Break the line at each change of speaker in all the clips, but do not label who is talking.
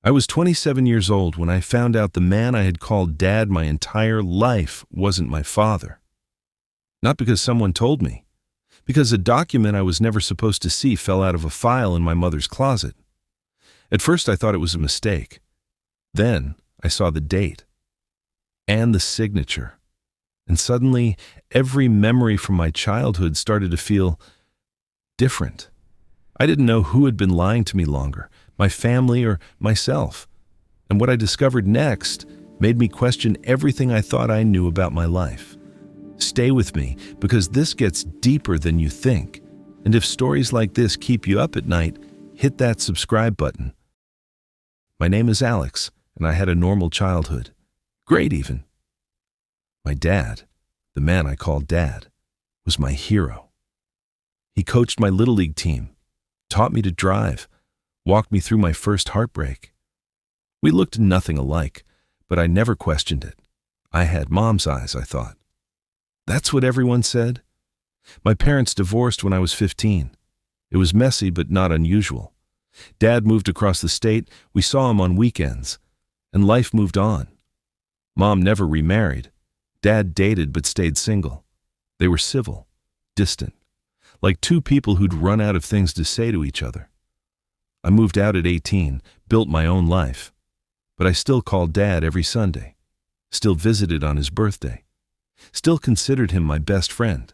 I was 27 years old when I found out the man I had called Dad my entire life wasn't my father. Not because someone told me, because a document I was never supposed to see fell out of a file in my mother's closet. At first I thought it was a mistake. Then I saw the date and the signature, and suddenly every memory from my childhood started to feel different. I didn't know who had been lying to me longer, my family or myself. And what I discovered next made me question everything I thought I knew about my life. Stay with me, because this gets deeper than you think. And if stories like this keep you up at night, hit that subscribe button. My name is Alex, and I had a normal childhood. Great even. My dad, the man I called Dad, was my hero. He coached my Little League team, taught me to drive, walked me through my first heartbreak. We looked nothing alike, but I never questioned it. I had Mom's eyes, I thought. That's what everyone said. My parents divorced when I was 15. It was messy, but not unusual. Dad moved across the state, we saw him on weekends, and life moved on. Mom never remarried. Dad dated but stayed single. They were civil, distant, like two people who'd run out of things to say to each other. I moved out at 18, built my own life, but I still called Dad every Sunday, still visited on his birthday, still considered him my best friend.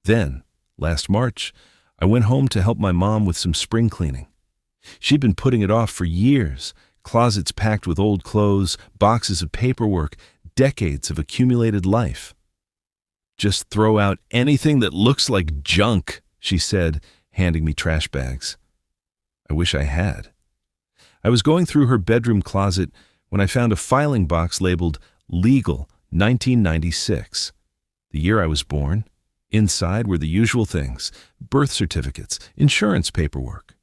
Then, last March, I went home to help my mom with some spring cleaning. She'd been putting it off for years, closets packed with old clothes, boxes of paperwork, decades of accumulated life. "Just throw out anything that looks like junk," she said, handing me trash bags. I wish I had. I was going through her bedroom closet when I found a filing box labeled Legal 1996, the year I was born. Inside were the usual things: birth certificates, insurance paperwork.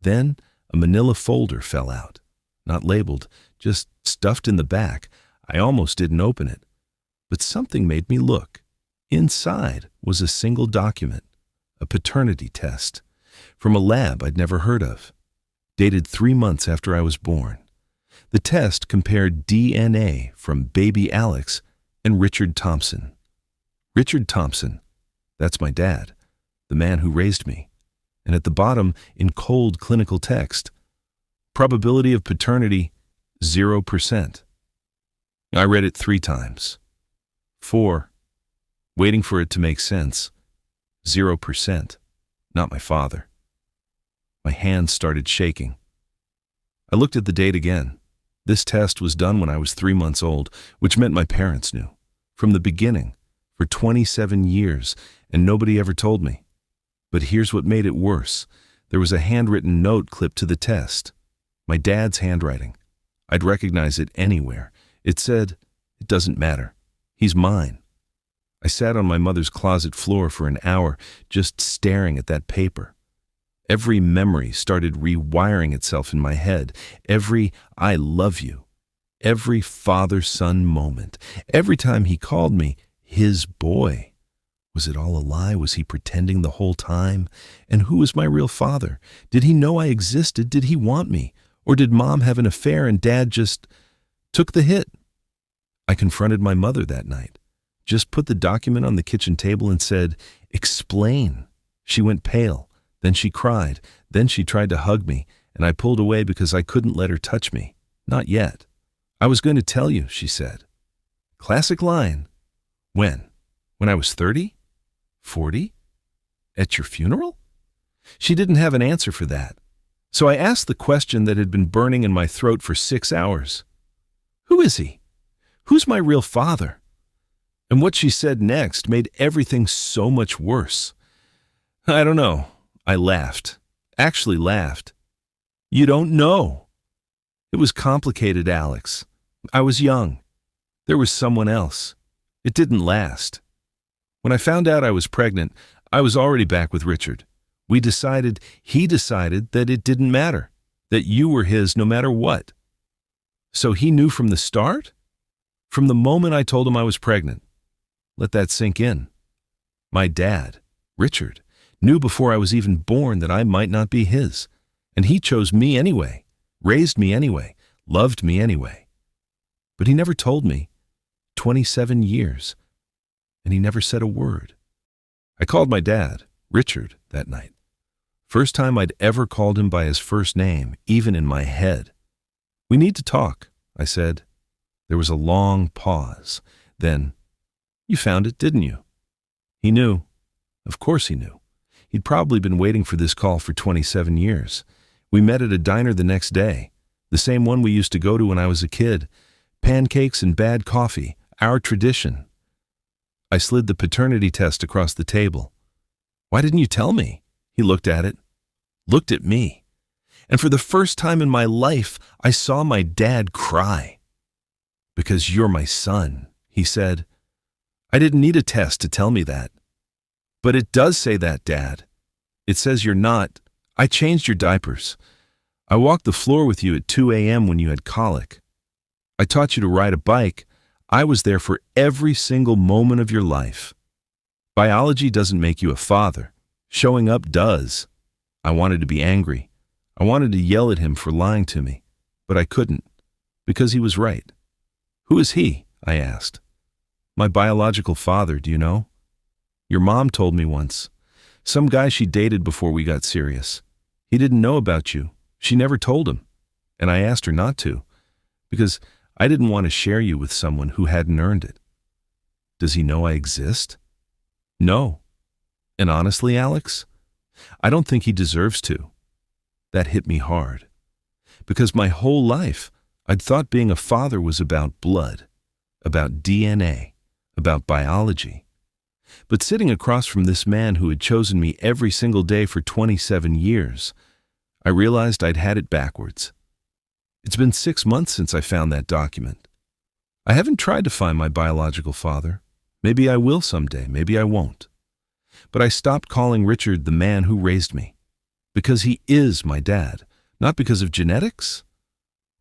Then a manila folder fell out, not labeled, just stuffed in the back. I almost didn't open it, but something made me look. Inside was a single document, a paternity test, from a lab I'd never heard of, dated 3 months after I was born. The test compared DNA from baby Alex and Richard Thompson. Richard Thompson, that's my dad, the man who raised me. And at the bottom, in cold clinical text, probability of paternity, 0%. I read it 3 times. 4, waiting for it to make sense, 0%, not my father. My hands started shaking. I looked at the date again. This test was done when I was 3 months old, which meant my parents knew. From the beginning, for 27 years, and nobody ever told me. But here's what made it worse. There was a handwritten note clipped to the test. My dad's handwriting. I'd recognize it anywhere. It said, "It doesn't matter. He's mine." I sat on my mother's closet floor for an hour, just staring at that paper. Every memory started rewiring itself in my head. Every "I love you." Every father-son moment. Every time he called me his boy. Was it all a lie? Was he pretending the whole time? And who was my real father? Did he know I existed? Did he want me? Or did Mom have an affair and Dad just took the hit? I confronted my mother that night. Just put the document on the kitchen table and said, "Explain." She went pale. Then she cried. Then she tried to hug me, and I pulled away because I couldn't let her touch me. Not yet. "I was going to tell you," she said. Classic line. When? When I was 30? 40? At your funeral? She didn't have an answer for that. So I asked the question that had been burning in my throat for 6 hours. Who is he? Who's my real father? And what she said next made everything so much worse. I don't know. I laughed. Actually laughed. You don't know. It was complicated, Alex. I was young. There was someone else. It didn't last. When I found out I was pregnant, I was already back with Richard. He decided that it didn't matter, that you were his no matter what. So he knew from the start? From the moment I told him I was pregnant. Let that sink in. My dad, Richard, knew before I was even born that I might not be his. And he chose me anyway, raised me anyway, loved me anyway. But he never told me. 27 years. And he never said a word. I called my dad, Richard, that night. First time I'd ever called him by his first name, even in my head. "We need to talk," I said. There was a long pause. Then, "You found it, didn't you?" He knew. Of course he knew. He'd probably been waiting for this call for 27 years. We met at a diner the next day, the same one we used to go to when I was a kid. Pancakes and bad coffee, our tradition. I slid the paternity test across the table. "Why didn't you tell me?" He looked at it, looked at me. And for the first time in my life, I saw my dad cry. "Because you're my son," he said. "I didn't need a test to tell me that." "But it does say that, Dad. It says you're not. I changed your diapers. I walked the floor with you at 2 a.m. when you had colic. I taught you to ride a bike. I was there for every single moment of your life. Biology doesn't make you a father. Showing up does." I wanted to be angry. I wanted to yell at him for lying to me, but I couldn't, because he was right. "Who is he?" I asked. "My biological father, do you know? Your mom told me once. Some guy she dated before we got serious. He didn't know about you. She never told him. And I asked her not to, because I didn't want to share you with someone who hadn't earned it." "Does he know I exist?" "No. And honestly, Alex, I don't think he deserves to." That hit me hard. Because my whole life, I'd thought being a father was about blood, about DNA, about biology. But sitting across from this man who had chosen me every single day for 27 years, I realized I'd had it backwards. It's been 6 months since I found that document. I haven't tried to find my biological father. Maybe I will someday, maybe I won't. But I stopped calling Richard the man who raised me. Because he is my dad, not because of genetics,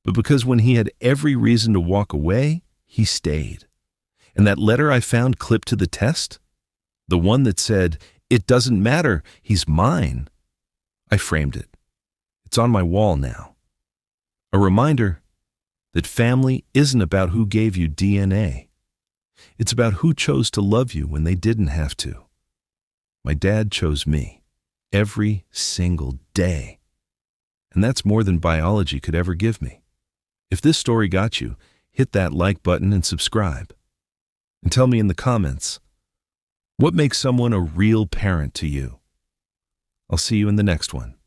but because when he had every reason to walk away, he stayed. And that letter I found clipped to the test, the one that said, "It doesn't matter, he's mine," I framed it. It's on my wall now. A reminder that family isn't about who gave you DNA. It's about who chose to love you when they didn't have to. My dad chose me every single day. And that's more than biology could ever give me. If this story got you, hit that like button and subscribe. And tell me in the comments, what makes someone a real parent to you? I'll see you in the next one.